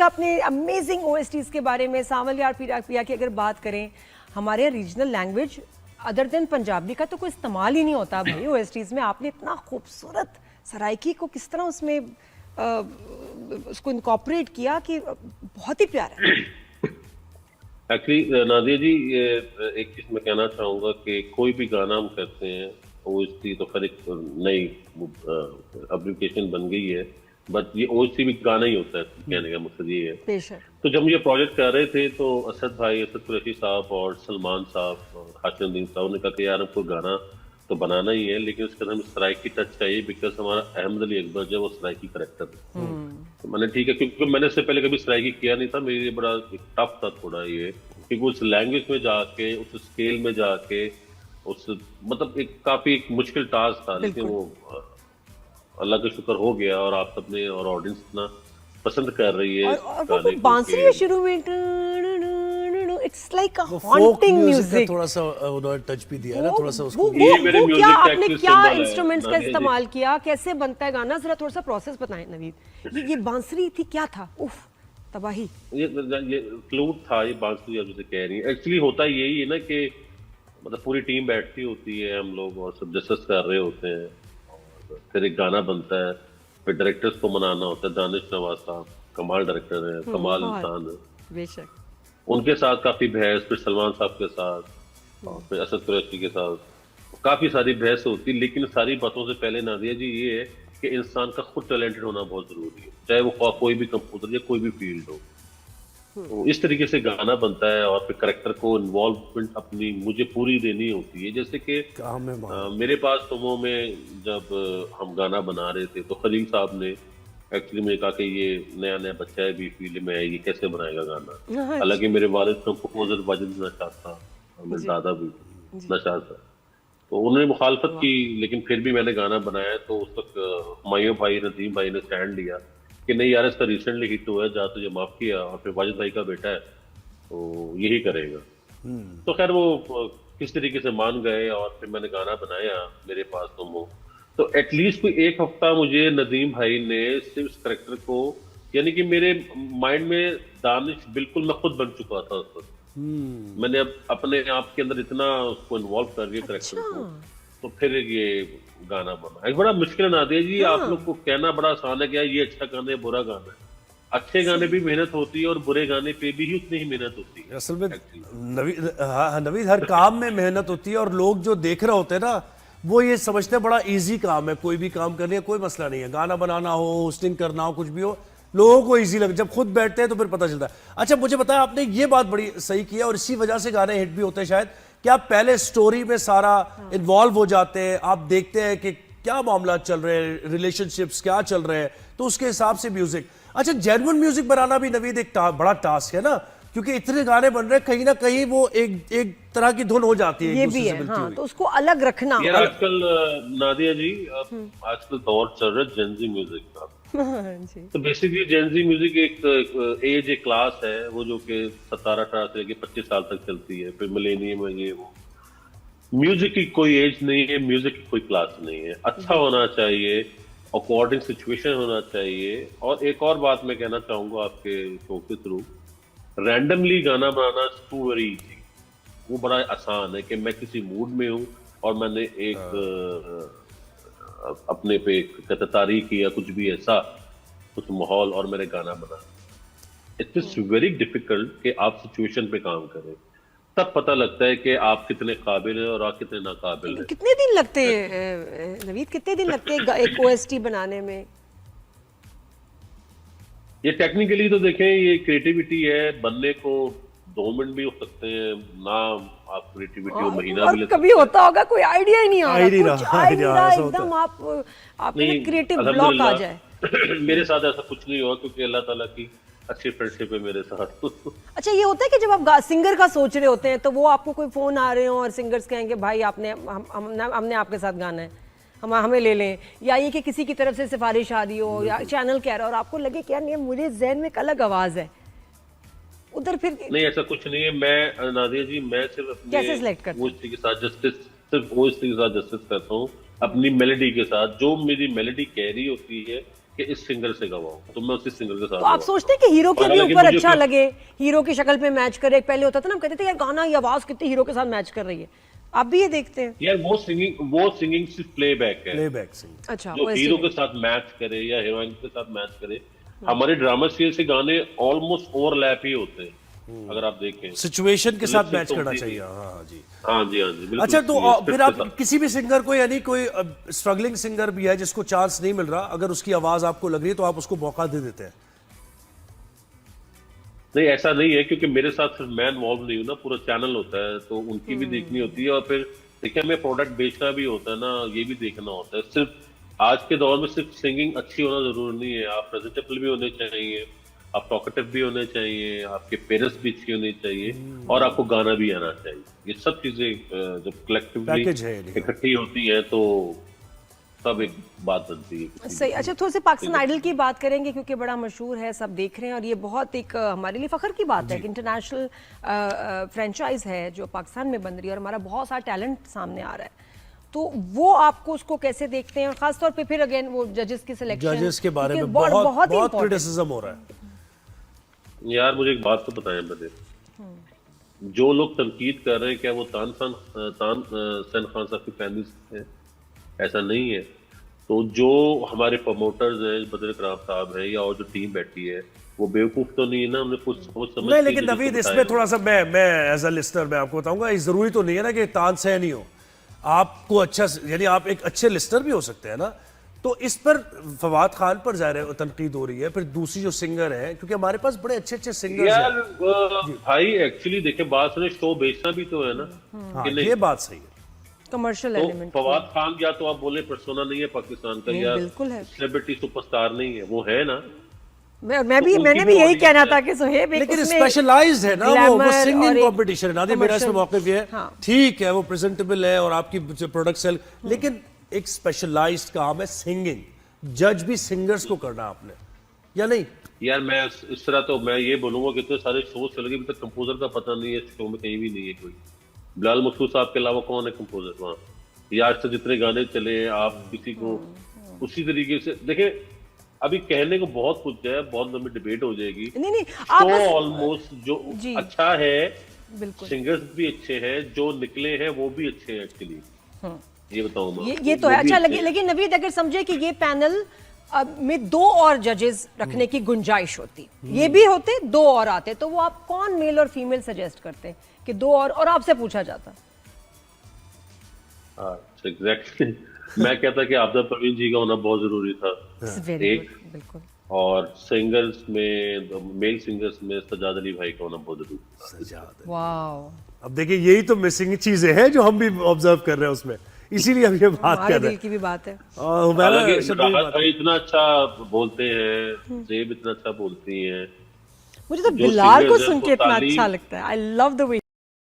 आपने amazing OSTs के बारे में। सांवल यार पिया की अगर बात करें, हमारे यहाँ regional language other than Punjabi का तो कोई इस्तेमाल ही नहीं होता भाई ओएसटीज में। आपने इतना खूबसूरत सराइकी को किस तरह उसमें उसको इनकॉर्पोरेट किया कि बहुत ही प्यारा है। एक्चुअली नादिया जी, एक चीज मैं कहना चाहूंगा कि कोई भी गाना हम करते हैं ओएसटी तो फिर एक नई एप्लीकेशन बन गई है, बट ये ओएसटी भी गाना ही होता है, कहने का मकसद ये है। तो जब ये प्रोजेक्ट कर रहे थे तो असद भाई, असद कुरैशी साहब और सलमान साहब और हाशिम साहब ने कहा कि यार हमको गाना तो बनाना ही है, लेकिन उसके अंदर हमें सराइकी टच चाहिए, बिकॉज हमारा अहमद अली अकबर जो वो सराइकी करेक्टर है। तो मैंने ठीक है, क्योंकि मैंने इससे पहले कभी सराइकी किया नहीं था, मेरे लिए बड़ा टफ था थोड़ा ये, क्योंकि उस लैंग्वेज में जाके, उस स्केल में जाके, उस मतलब एक काफी एक मुश्किल टास्क था, लेकिन वो अल्लाह का शुक्र हो गया और आप सबने और ऑडियंस इतना पसंद कर रही है। और वो बांसुरी है शुरू में, it's like a haunting music, थोड़ा सा उन्होंने टच भी दिया ना, थोड़ा सा उसको। वो क्या आपने क्या इंस्ट्रूमेंट्स का इस्तेमाल किया, कैसे बनता है गाना, जरा थोड़ा सा प्रोसेस बताएं नवीद। ये बांसुरी थी, क्या था? उफ, तबाही। ये फ्लूट था, ये बांसुरी आप जैसे कह रही है। एक्चुअली होता यही है ना कि मतलब पूरी टीम बैठती होती है, हम लोग और सब डिस्कस कर रहे होते हैं, और फिर एक गाना बनता है, फिर डायरेक्टर्स को मनाना होता है। दानिश नवाज साहब कमाल डायरेक्टर है, कमाल इंसान है बेशक, उनके साथ काफी बहस, फिर सलमान साहब के साथ और फिर असद कुरैशी के साथ काफी सारी बहस होती, लेकिन सारी बातों से पहले नादिया जी ये है कि इंसान का खुद टैलेंटेड होना बहुत जरूरी है, चाहे वो कोई भी कंपोजर या कोई भी फील्ड हो। तो इस तरीके से गाना बनता है और फिर करेक्टर को इन्वॉल्वमेंट अपनी मुझे पूरी देनी होती है। जैसे कि मेरे पास तुमों में जब हम गाना बना रहे थे तो खलील साहब ने एक्चुअली मुझे कहा कि ये नया नया बच्चा है, भी फील्ड में है, ये कैसे बनाएगा गाना। हालांकि मेरे वालिद कंपोजर वाजिद नशाद था, मेरे दादा भी नशाद था, तो उन्होंने मुखालफत की, लेकिन फिर भी मैंने गाना बनाया। तो उस वक्त हुमायूं भाई, नदीम भाई ने स्टैंड लिया कि नहीं यार, इसका रिसेंटली हिट हुआ है, जा तुझे माफ किया, और फिर वाजिद भाई का बेटा है तो यही करेगा। तो खैर वो किस तरीके से मान गए और फिर मैंने गाना बनाया मेरे पास तुम हो। तो एटलीस्ट कोई एक हफ्ता मुझे नदीम भाई ने सिर्फ इस करेक्टर को, यानी कि मेरे माइंड में दानिश बिल्कुल मैं खुद बन चुका था उस वक्त। मैंने अब अपने आप के अंदर इतना उसको इन्वॉल्व कर दिया करेक्टर को, तो फिर ये गाना बना। एक बड़ा मुश्किल ना दिया जी, आप लोग को कहना बड़ा आसान है कि ये अच्छा गाना है, बुरा गाना है। अच्छे गाने भी मेहनत होती है और बुरे गाने पे भी उतनी ही मेहनत होती है। असल में नवीद हर काम में मेहनत होती है, और लोग जो देख रहे होते हैं ना, वो ये समझते हैं बड़ा इजी काम है, कोई भी काम करने का कोई मसला नहीं है, गाना बनाना हो, होस्टिंग करना हो, कुछ भी हो, लोगों को इजी लग, जब खुद बैठते हैं तो फिर पता चलता है। अच्छा मुझे बताया, आपने ये बात बड़ी सही की है, और इसी वजह से गाने हिट भी होते हैं शायद, कि आप पहले स्टोरी में सारा इन्वॉल्व हो जाते हैं, आप देखते हैं कि क्या मामला चल रहे हैं, रिलेशनशिप्स क्या चल रहे हैं, तो उसके हिसाब से म्यूजिक। अच्छा, जेन्युइन म्यूजिक बनाना भी नवीद एक बड़ा टास्क है ना, क्योंकि इतने गाने बन रहे हैं, कहीं ना कहीं वो एक तरह की धुन हो जाती है, ये भी है, हाँ, तो उसको अलग रखना। यार आजकल नादिया जी, आजकल दौर चल रहा है जेनजी म्यूजिक का। तो बेसिकली जेनजी म्यूजिक एक एज, एक क्लास है, वो जो कि 17-18 से लेकर 25 साल तक चलती है। फिर मिलेनियम है, ये वो। म्यूजिक की कोई एज नहीं है, म्यूजिक की कोई क्लास नहीं है। अच्छा होना चाहिए, अकॉर्डिंग सिचुएशन होना चाहिए। और एक और बात मैं कहना चाहूंगा आपके शो के थ्रू, रैंडमली गाना बनाना टू वेरी इजी। वो बड़ा आसान है कि मैं किसी मूड में हूँ और मैंने एक अपने पे तारीख किया, कुछ भी ऐसा कुछ माहौल, और मेरे गाना बना। इट इज वेरी डिफिकल्ट कि आप सिचुएशन पे काम करें, तब पता लगता है कि आप कितने काबिल हैं और आप कितने नाकाबिल हैं। कितने दिन लगते हैं नवीद, कितने दिन लगते हैं एक ओएसटी बनाने में? ये टेक्निकली तो देखें, ये क्रिएटिविटी है, बनने को 2 मिनट भी हो सकते हैं ना, आप क्रिएटिविटी को महीना भी ले सकते हैं। कभी होता होगा कोई आइडिया ही नहीं आ रहा, एकदम आपके क्रिएटिव ब्लॉक आ जाए। मेरे साथ ऐसा कुछ नहीं हुआ, क्योंकि अल्लाह ताला की अच्छी फ्रेंडशिप है मेरे साथ। अच्छा, ये होता है कि जब आप सिंगर का सोच रहे होते हैं तो वो आपको कोई फोन आ रहे हो और सिंगर्स कहेंगे भाई हमने आपके साथ गाना है, हमें ले लें, या ये कि किसी की तरफ से सिफारिश आ रही हो या चैनल कह रहा हो और आपको लगे कि यार नहीं, मुझे जहन में एक अलग आवाज है, उधर फिर नहीं, ऐसा कुछ नहीं है। मैं नादिया जी, मैं सिर्फ अपने ओएसटी के साथ जस्टिस करता हूँ, अपनी मेलोडी के साथ। जो मेरी मेलोडी कह रही होती है कि इस सिंगर से गवाऊं, तो मैं उसी सिंगर के साथ तो आप गवाऊं। सोचते हैं कि हीरो के और भी हालांकि ऊपर मुझे अच्छा कोई- लगे, हीरो की शक्ल पे मैच करे? पहले होता था ना, हम कहते थे यार गाना, ये आवाज कितनी हीरो के साथ मैच कर रही है। आप भी ये देखते हैं? यार वो सिंगिंग सिर्फ प्लेबैक है। प्लेबैक सिंग। अच्छा, जो OST हीरो में। के साथ मैच करे या हीरोइन के साथ मैच करे, हमारे ड्रामा सीरियल से गाने ऑलमोस्ट ओवरलैप ही होते हैं, अगर आप देखें। सिचुएशन के साथ लिपसिंग मैच तो करना होती चाहिए। है। हाँ हाँ जी। हाँ जी, हाँ जी, बिल्कुल। अच्छा, तो ये फिर script आप के साथ। किसी भी सिंगर को, यानी कोई स्ट्रगलिंग सिंगर भी है जिसको चांस नहीं मिल रहा, अगर उसकी आवाज आपको लग रही है तो आप उसको मौका दे देते हैं? नहीं, ऐसा नहीं है, क्योंकि मेरे साथ सिर्फ मैं इन्वॉल्व नहीं हूँ ना, पूरा चैनल होता है, तो उनकी भी देखनी होती है। और फिर देखिए, हमें प्रोडक्ट बेचना भी होता है ना, ये भी देखना होता है। सिर्फ आज के दौर में सिर्फ सिंगिंग अच्छी होना जरूरी नहीं है, आप प्रेजेंटेबल भी होने चाहिए, आप टॉकेटिव भी होने चाहिए, आपके पेरेंट्स भी अच्छे होने चाहिए, और आपको गाना भी आना चाहिए। ये सब चीजें जब कलेक्टिवली पैकेज है ये। इकट्ठी होती हैं तो तब एक बात बनती है। सही। अच्छा, थोड़ी सी पाकिस्तान आइडल की बात करेंगे, क्योंकि बड़ा मशहूर है, सब देख रहे हैं, और ये बहुत एक हमारे लिए फख्र की बात है कि इंटरनेशनल फ्रेंचाइज है जो पाकिस्तान में बन रही है, और हमारा बहुत सारा टैलेंट सामने आ रहा है। तो वो आपको उसको कैसे देखते हैं? और खासतौर पे फिर अगेन वो जजेस की सिलेक्शन, जजेस के बारे में बहुत बहुत important क्रिटिसिज्म हो रहा है। यार मुझे एक बात तो बताएं पहले, जो लोग तनकीद कर रहे हैं, क्या वो तान सेन खान साहब की फैमिली है? ऐसा नहीं है। तो जो हमारे प्रमोटर्स हैं, बदर कराम साहब है, या और जो टीम बैठी है, वो बेवकूफ तो नहीं है ना, उन्हें कुछ सोच समझ नहीं, के लेकिन जजेस को नवीद, बताया इसमें होगा। थोड़ा सा मैं एज अ लिस्टर मैं आपको बताऊंगा, ये जरूरी तो नहीं है ना कि तानसेन ही हो। आपको अच्छा, यानी आप एक अच्छे लिस्टर भी हो सकते हैं ना। तो इस पर फवाद खान पर ज़ाहिर तनकीद हो रही है, फिर दूसरी जो सिंगर है, क्योंकि हमारे पास बड़े अच्छे अच्छे सिंगर्स यार हैं। भाई एक्चुअली देखे, बात सुने, शो बेचना भी तो है ना, हाँ, कि नहीं? ये बात सही है। कमर्शियल तो एलिमेंट। फवाद खान, या तो आप बोले पर्सोना नहीं है पाकिस्तान का, नहीं, या बिल्कुल है। सेलिब्रिटी सुपरस्टार नहीं है, वो है ना। मैंने भी उनकी भी यही audience कहना है। था कि सुहेब एक लेकिन उसमें स्पेशलाइज्ड है ना वो glamour सिंगिंग और एक कंपटीशन है ना। मेरा इसमें commercial- मौक़िफ़ ये है, हाँ। ठीक है, वो प्रेजेंटेबल है और आपकी प्रोडक्ट सेल, लेकिन एक स्पेशलाइज्ड काम है सिंगिंग। जज भी सिंगर्स को करना आपने, या नहीं? यार मैं इस तरह तो मैं ये बोलूंगा कि इतने सारे शो चल गए, अभी तक कंपोजर का पता नहीं है इस शो में, कहीं भी नहीं है कोई। बिलाल मसूद साहब के अलावा कौन है कंपोजर वहाँ? या आज तक जितने गाने चले हैं, आप किसी को उसी तरीके से देखें। अभी कहने को बहुत कुछ है, बहुत लंबी डिबेट हो जाएगी। नहीं आप तो बस- ऑलमोस्ट जो जी। अच्छा है, बिल्कुल सिंगर्स भी अच्छे हैं, जो निकले हैं वो भी अच्छे हैं एक्चुअली। ये बताऊं मैं ये आपको, तो है। वो भी अच्छा अच्छे लगे, हैं। लेकिन नवीद अगर समझे कि ये पैनल में 2 और जजेस रखने की गुंजाइश होती, ये भी होते, 2 और आते, तो वो आप कौन मेल और फीमेल सजेस्ट करते कि 2 और आपसे पूछा जाता? एग्जैक्टली मैं कहता कि आबदा परवीन जी का होना बहुत जरूरी था, वेरी एक। गुड, बिल्कुल। और सिंगर्स में, मेल सिंगर्स में सजाद अली भाई का होना बहुत जरूरी था। सजाद। वाओ, अब देखिए, यही तो मिसिंग चीजें हैं जो हम भी ऑब्जर्व कर रहे हैं उसमें, इसीलिए हम ये बात हमारे कर रहे दिल की भी बात है। और हुमैरा हालांकि अरशद भी राहत बात- भाई इतना अच्छा बोलते हैं, जेब इतना अच्छा बोलती हैं। मुझे तो जो बिलाल को singers हैं, सुन के वो इतना तालीम- अच्छा लगता है। I love the way